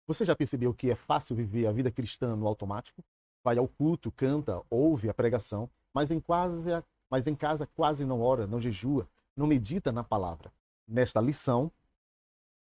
Você já percebeu que é fácil viver a vida cristã no automático? Vai ao culto, canta, ouve a pregação, mas em casa quase não ora, não jejua, não medita na palavra. Nesta lição,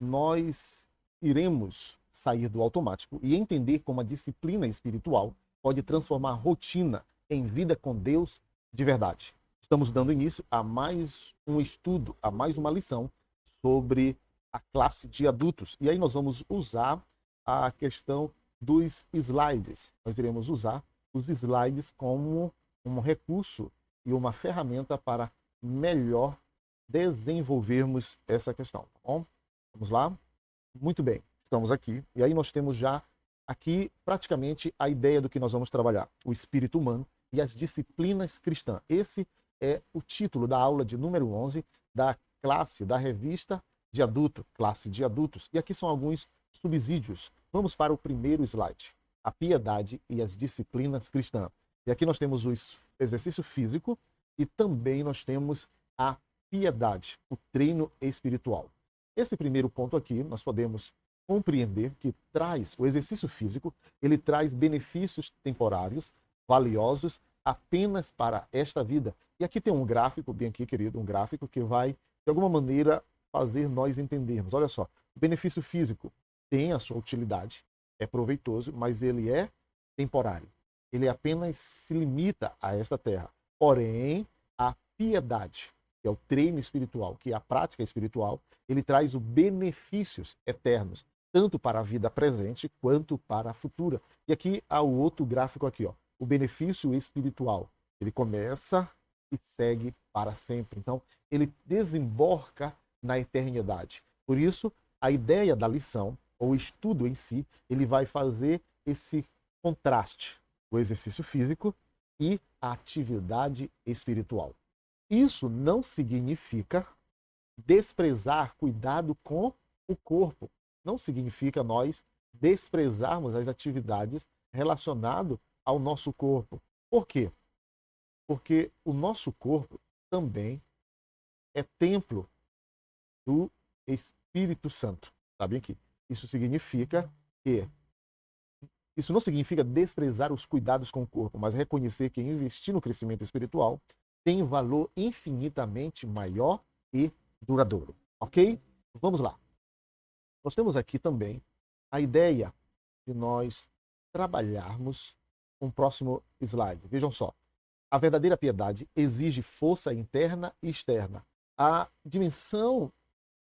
nós iremos sair do automático e entender como a disciplina espiritual pode transformar a rotina em vida com Deus de verdade. Estamos dando início a mais um estudo, a mais uma lição sobre a classe de adultos. E aí nós vamos usar a questão dos slides. Nós iremos usar os slides como um recurso e uma ferramenta para melhor desenvolvermos essa questão, tá bom? Vamos lá? Muito bem, estamos aqui. E aí nós temos já aqui praticamente a ideia do que nós vamos trabalhar: o espírito humano e as disciplinas cristãs. Esse é o título da aula de número 11 da classe, da revista de adulto, classe de adultos. E aqui são alguns subsídios. Vamos para o primeiro slide: a piedade e as disciplinas cristãs. E aqui nós temos o exercício físico e também nós temos a piedade, o treino espiritual. Esse primeiro ponto aqui, nós podemos compreender que o exercício físico, ele traz benefícios temporários, valiosos apenas para esta vida. E aqui tem um gráfico, bem aqui, querido, um gráfico que vai, de alguma maneira, fazer nós entendermos. Olha só, o benefício físico tem a sua utilidade, é proveitoso, mas ele é temporário. Ele apenas se limita a esta terra. Porém, a piedade, que é o treino espiritual, que é a prática espiritual, ele traz os benefícios eternos, tanto para a vida presente quanto para a futura. E aqui há o outro gráfico aqui, ó, o benefício espiritual. Ele começa e segue para sempre. Então, ele desemboca na eternidade. Por isso, a ideia da lição, ou estudo em si, ele vai fazer esse contraste, o exercício físico e a atividade espiritual. Isso não significa desprezar cuidado com o corpo. Não significa nós desprezarmos as atividades relacionadas ao nosso corpo. Por quê? Porque o nosso corpo também é templo do Espírito Santo. Sabem que isso não significa desprezar os cuidados com o corpo, mas reconhecer que investir no crescimento espiritual tem valor infinitamente maior e duradouro. Ok? Vamos lá. Nós temos aqui também a ideia de nós trabalharmos com o próximo slide. Vejam só. A verdadeira piedade exige força interna e externa. A dimensão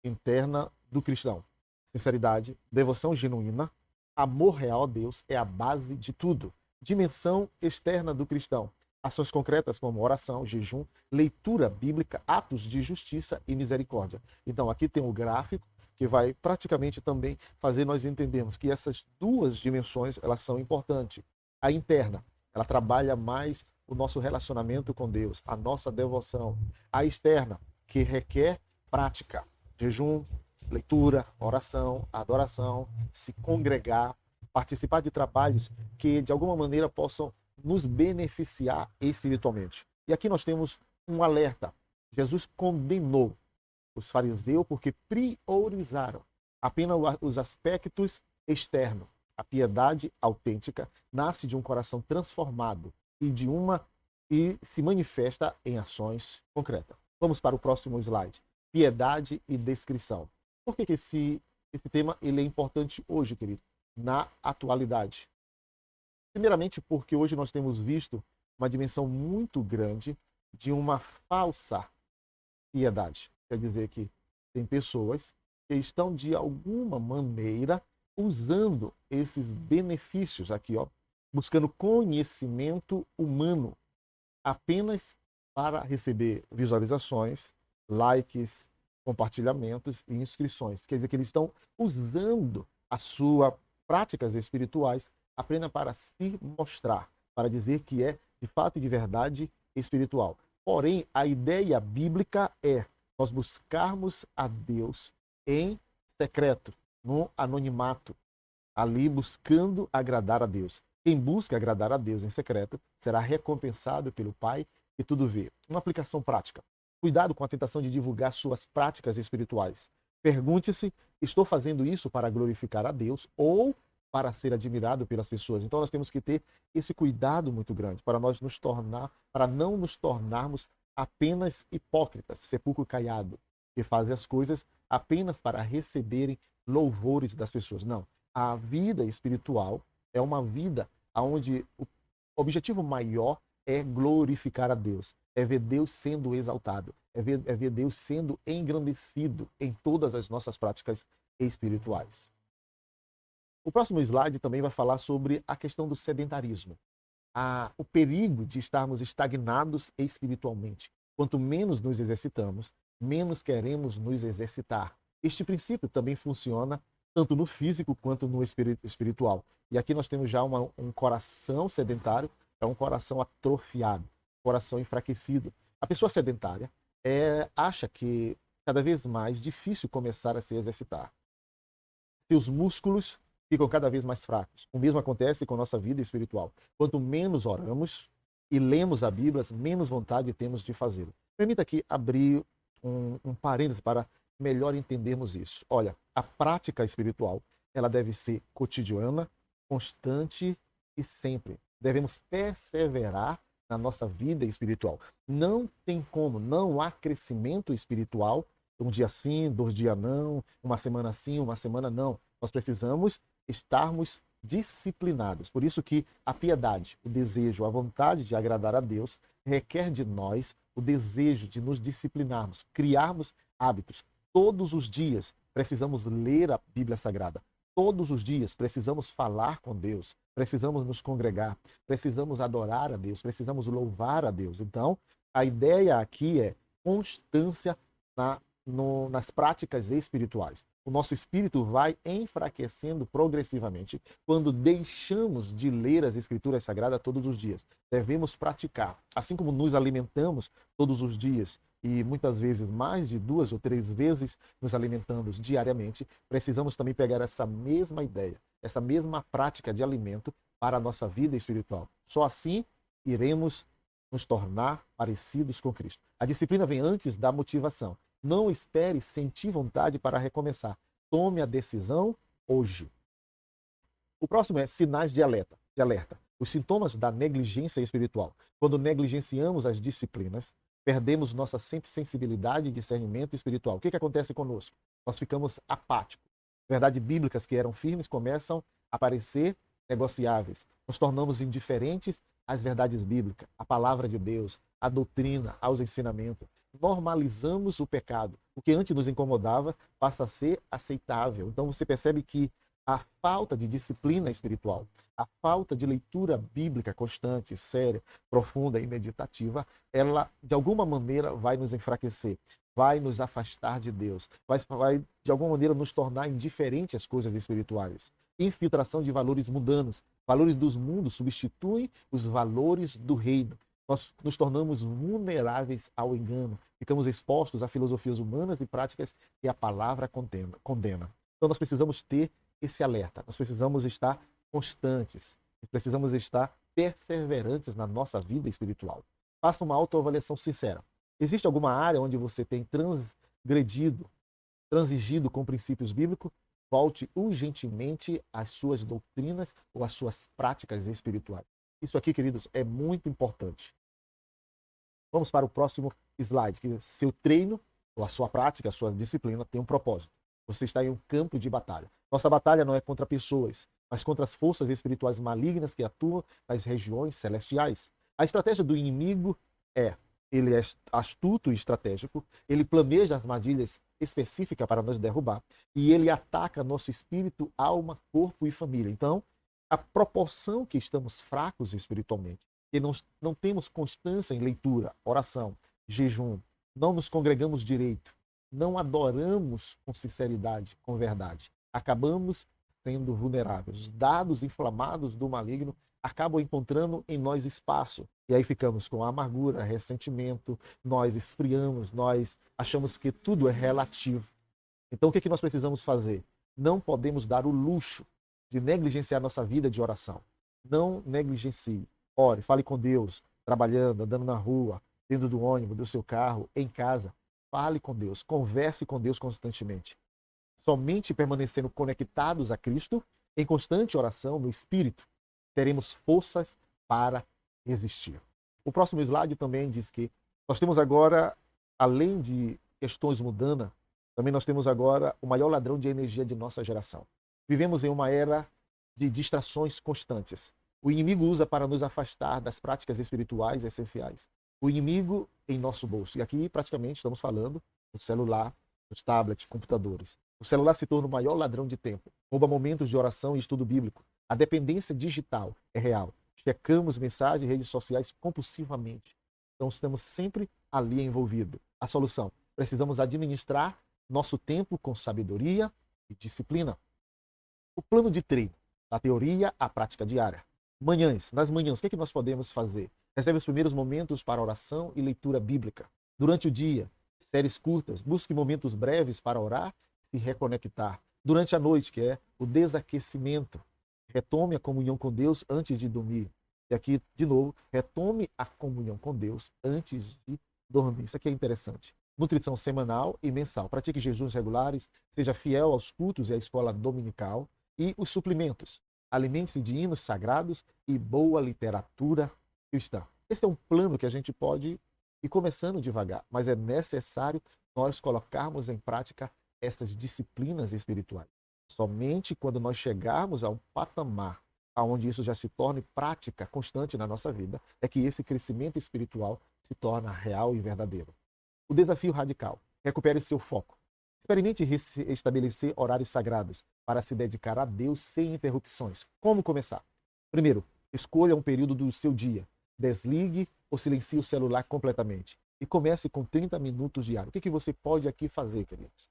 interna do cristão: sinceridade, devoção genuína, amor real a Deus é a base de tudo. Dimensão externa do cristão: ações concretas como oração, jejum, leitura bíblica, atos de justiça e misericórdia. Então aqui tem o gráfico que vai praticamente também fazer nós entendermos que essas duas dimensões, elas são importantes. A interna, ela trabalha mais o nosso relacionamento com Deus, a nossa devoção. A externa, que requer prática, jejum, leitura, oração, adoração, se congregar, participar de trabalhos que de alguma maneira possam nos beneficiar espiritualmente. E aqui nós temos um alerta. Jesus condenou os fariseus porque priorizaram apenas os aspectos externos. A piedade autêntica nasce de um coração transformado e se manifesta em ações concretas. Vamos para o próximo slide. Piedade e descrição. Por que esse tema ele é importante hoje, querido? Na atualidade. Primeiramente porque hoje nós temos visto uma dimensão muito grande de uma falsa piedade. Quer dizer que tem pessoas que estão de alguma maneira usando esses benefícios aqui, ó, buscando conhecimento humano apenas para receber visualizações, likes, compartilhamentos e inscrições. Quer dizer que eles estão usando as suas práticas espirituais apenas para se mostrar, para dizer que é de fato e de verdade espiritual. Porém, a ideia bíblica é nós buscarmos a Deus em secreto, no anonimato, ali buscando agradar a Deus. Quem busca agradar a Deus em secreto será recompensado pelo Pai que tudo vê. Uma aplicação prática. Cuidado com a tentação de divulgar suas práticas espirituais. Pergunte-se: estou fazendo isso para glorificar a Deus ou para ser admirado pelas pessoas? Então nós temos que ter esse cuidado muito grande para não nos tornarmos apenas hipócritas, sepulcro caiado, que fazem as coisas apenas para receberem louvores das pessoas. Não. A vida espiritual é uma vida onde o objetivo maior é glorificar a Deus, é ver Deus sendo exaltado, é ver Deus sendo engrandecido em todas as nossas práticas espirituais. O próximo slide também vai falar sobre a questão do sedentarismo, o perigo de estarmos estagnados espiritualmente. Quanto menos nos exercitamos, menos queremos nos exercitar. Este princípio também funciona tanto no físico quanto no espiritual. E aqui nós temos já um coração sedentário, é um coração atrofiado, coração enfraquecido. A pessoa sedentária acha que cada vez mais difícil começar a se exercitar. Seus músculos ficam cada vez mais fracos. O mesmo acontece com nossa vida espiritual. Quanto menos oramos e lemos a Bíblia, menos vontade temos de fazê-lo. Permita aqui abrir um parênteses para melhor entendermos isso. Olha, a prática espiritual, ela deve ser cotidiana, constante e sempre. Devemos perseverar na nossa vida espiritual. Não tem como, não há crescimento espiritual um dia sim, 2 dias não, uma semana sim, uma semana não. Nós precisamos estarmos disciplinados. Por isso que a piedade, o desejo, a vontade de agradar a Deus requer de nós o desejo de nos disciplinarmos, criarmos hábitos. Todos os dias precisamos ler a Bíblia Sagrada. Todos os dias precisamos falar com Deus, precisamos nos congregar, precisamos adorar a Deus, precisamos louvar a Deus. Então, a ideia aqui é constância nas práticas espirituais. O nosso espírito vai enfraquecendo progressivamente quando deixamos de ler as Escrituras Sagradas todos os dias. Devemos praticar. Assim como nos alimentamos todos os dias e muitas vezes mais de 2 ou 3 vezes nos alimentamos diariamente, precisamos também pegar essa mesma ideia, essa mesma prática de alimento para a nossa vida espiritual. Só assim iremos nos tornar parecidos com Cristo. A disciplina vem antes da motivação. Não espere sentir vontade para recomeçar. Tome a decisão hoje. O próximo é sinais de alerta. Os sintomas da negligência espiritual. Quando negligenciamos as disciplinas, perdemos nossa sensibilidade e discernimento espiritual. O que acontece conosco? Nós ficamos apáticos. Verdades bíblicas que eram firmes começam a parecer negociáveis. Nos tornamos indiferentes às verdades bíblicas, à palavra de Deus, à doutrina, aos ensinamentos. Normalizamos o pecado. O que antes nos incomodava passa a ser aceitável. Então você percebe que a falta de disciplina espiritual, a falta de leitura bíblica constante, séria, profunda e meditativa, ela de alguma maneira vai nos enfraquecer, vai nos afastar de Deus, vai de alguma maneira nos tornar indiferentes às coisas espirituais. Infiltração de valores mundanos. Valores dos mundos substituem os valores do reino. Nós nos tornamos vulneráveis ao engano, ficamos expostos a filosofias humanas e práticas que a palavra condena. Então nós precisamos ter esse alerta, nós precisamos estar constantes, precisamos estar perseverantes na nossa vida espiritual. Faça uma autoavaliação sincera. Existe alguma área onde você tem transigido com princípios bíblicos? Volte urgentemente às suas doutrinas ou às suas práticas espirituais. Isso aqui, queridos, é muito importante. Vamos para o próximo slide, que seu treino, ou a sua prática, a sua disciplina tem um propósito. Você está em um campo de batalha. Nossa batalha não é contra pessoas, mas contra as forças espirituais malignas que atuam nas regiões celestiais. A estratégia do inimigo ele é astuto e estratégico, ele planeja armadilhas específicas para nos derrubar e ele ataca nosso espírito, alma, corpo e família. Então, a proporção que estamos fracos espiritualmente, que não temos constância em leitura, oração, jejum, não nos congregamos direito, não adoramos com sinceridade, com verdade, acabamos sendo vulneráveis. Os dados inflamados do maligno acabam encontrando em nós espaço. E aí ficamos com amargura, ressentimento, nós esfriamos, nós achamos que tudo é relativo. Então o que nós precisamos fazer? Não podemos dar o luxo de negligenciar nossa vida de oração. Não negligencie. Ore, fale com Deus, trabalhando, andando na rua, dentro do ônibus, do seu carro, em casa. Fale com Deus, converse com Deus constantemente. Somente permanecendo conectados a Cristo, em constante oração no Espírito, teremos forças para resistir. O próximo slide também diz que nós temos agora, além de questões mundanas, também nós temos agora o maior ladrão de energia de nossa geração. Vivemos em uma era de distrações constantes. O inimigo usa para nos afastar das práticas espirituais essenciais. O inimigo em nosso bolso. E aqui praticamente estamos falando do celular, dos tablets, computadores. O celular se torna o maior ladrão de tempo. Rouba momentos de oração e estudo bíblico. A dependência digital é real. Checamos mensagens e redes sociais compulsivamente. Então estamos sempre ali envolvidos. A solução: precisamos administrar nosso tempo com sabedoria e disciplina. O plano de treino, da teoria à prática diária. Nas manhãs, o que nós podemos fazer? Reserve os primeiros momentos para oração e leitura bíblica. Durante o dia, séries curtas, busque momentos breves para orar e se reconectar. Durante a noite, que é o desaquecimento, retome a comunhão com Deus antes de dormir. E aqui, de novo, retome a comunhão com Deus antes de dormir. Isso aqui é interessante. Nutrição semanal e mensal. Pratique jejuns regulares, seja fiel aos cultos e à escola dominical. E os suplementos. Alimente-se de hinos sagrados e boa literatura cristã. Esse é um plano que a gente pode ir começando devagar, mas é necessário nós colocarmos em prática essas disciplinas espirituais. Somente quando nós chegarmos a um patamar onde isso já se torne prática constante na nossa vida, é que esse crescimento espiritual se torna real e verdadeiro. O desafio radical: recupere seu foco. Experimente estabelecer horários sagrados para se dedicar a Deus sem interrupções. Como começar? Primeiro, escolha um período do seu dia. Desligue ou silencie o celular completamente. E comece com 30 minutos diários. O que você pode aqui fazer, queridos?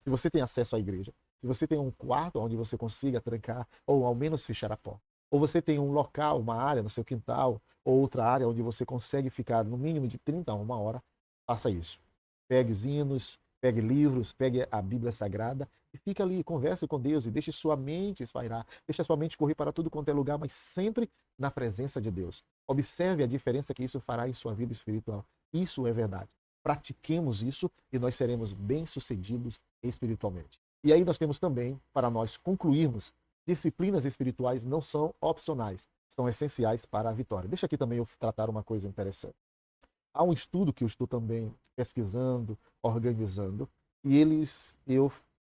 Se você tem acesso à igreja, se você tem um quarto onde você consiga trancar ou ao menos fechar a porta, ou você tem um local, uma área no seu quintal, ou outra área onde você consegue ficar no mínimo de 30 a 1 hora, faça isso. Pegue os hinos, pegue livros, pegue a Bíblia Sagrada e fique ali, converse com Deus e deixe sua mente espairar, deixe sua mente correr para tudo quanto é lugar, mas sempre na presença de Deus. Observe a diferença que isso fará em sua vida espiritual. Isso é verdade. Pratiquemos isso e nós seremos bem-sucedidos espiritualmente. E aí nós temos também, para nós concluirmos, disciplinas espirituais não são opcionais, são essenciais para a vitória. Deixa aqui também eu tratar uma coisa interessante. Há um estudo que eu estou também pesquisando, organizando, e eu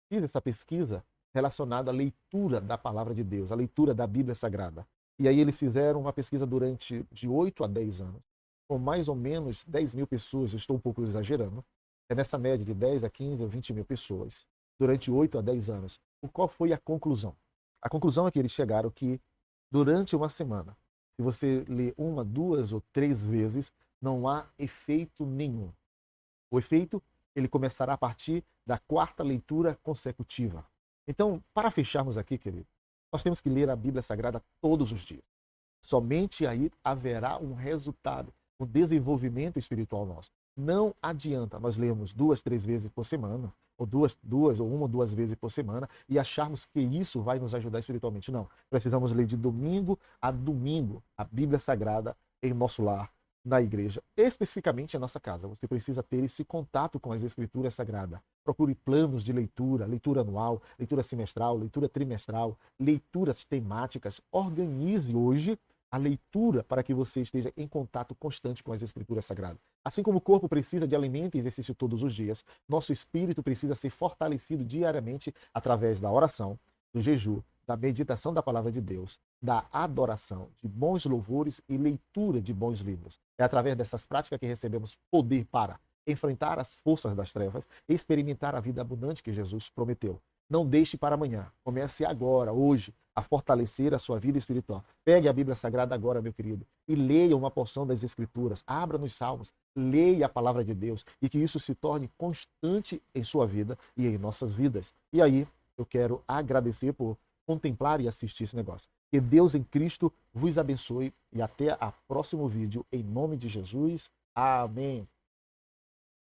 fiz essa pesquisa relacionada à leitura da Palavra de Deus, à leitura da Bíblia Sagrada. E aí eles fizeram uma pesquisa durante de 8 a 10 anos, com mais ou menos 10 mil pessoas, eu estou um pouco exagerando, é nessa média de 10 a 15 ou 20 mil pessoas, durante 8 a 10 anos. Qual foi a conclusão? A conclusão é que eles chegaram que durante uma semana, se você lê 1, 2 ou 3 vezes, não há efeito nenhum. O efeito, ele começará a partir da 4ª leitura consecutiva. Então, para fecharmos aqui, querido, nós temos que ler a Bíblia Sagrada todos os dias. Somente aí haverá um resultado, um desenvolvimento espiritual nosso. Não adianta nós lermos 2, 3 vezes por semana, ou duas ou 1 ou 2 vezes por semana, e acharmos que isso vai nos ajudar espiritualmente. Não. Precisamos ler de domingo a domingo a Bíblia Sagrada em nosso lar, na igreja, especificamente a nossa casa. Você precisa ter esse contato com as Escrituras Sagradas. Procure planos de leitura, leitura anual, leitura semestral, leitura trimestral, leituras temáticas. Organize hoje a leitura para que você esteja em contato constante com as Escrituras Sagradas. Assim como o corpo precisa de alimento e exercício todos os dias, nosso espírito precisa ser fortalecido diariamente através da oração, do jejum, da meditação da palavra de Deus, da adoração, de bons louvores e leitura de bons livros. É através dessas práticas que recebemos poder para enfrentar as forças das trevas e experimentar a vida abundante que Jesus prometeu. Não deixe para amanhã. Comece agora, hoje, a fortalecer a sua vida espiritual. Pegue a Bíblia Sagrada agora, meu querido, e leia uma porção das Escrituras. Abra nos Salmos, leia a palavra de Deus e que isso se torne constante em sua vida e em nossas vidas. E aí, eu quero agradecer por contemplar e assistir esse negócio. Que Deus em Cristo vos abençoe e até o próximo vídeo. Em nome de Jesus. Amém.